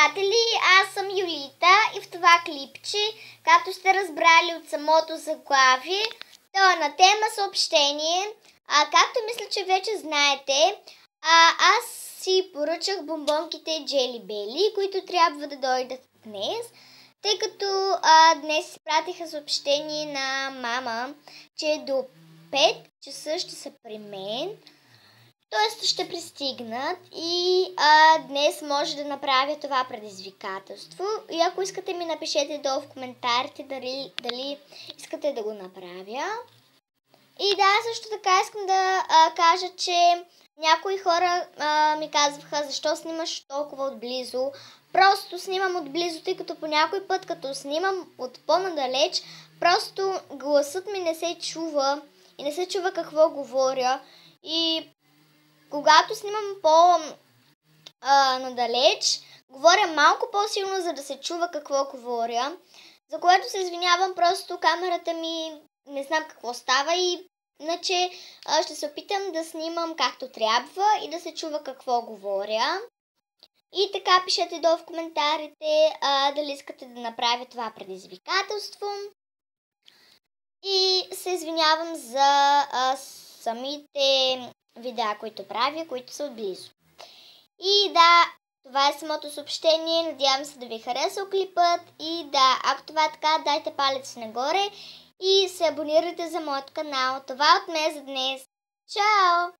приятели, аз съм Юлита и в това клипче, както сте разбрали от самото заглавие, то е на тема съобщение. Както мисля, че вече знаете, аз си поръчах бомбонките Jelly Belly, които трябва да дойдат днес, тъй като днес изпратиха съобщение на мама, че до 5 часа ще са при мен. Т.е. ще пристигнат и днес може да направя това предизвикателство. И ако искате, ми напишете долу в коментарите дали искате да го направя. И да, също така искам да кажа, че някои хора ми казваха, защо снимаш толкова отблизо. Просто снимам отблизо, тъй като по някой път, като снимам от по-надалеч, просто гласът ми не се чува и не се чува какво говоря. И когато снимам по-надалеч, говоря малко по-силно, за да се чува какво говоря. За което се извинявам, просто камерата ми не знам какво става и иначе ще се опитам да снимам както трябва и да се чува какво говоря. И така пишете долу в коментарите дали искате да направя това предизвикателство. И се извинявам за самите видеа, които правя, които са отблизо. И да, това е самото съобщение. Надявам се да ви хареса клипът. И да, ако това е така, дайте палец нагоре и се абонирайте за моят канал. Това от мен за днес. Чао!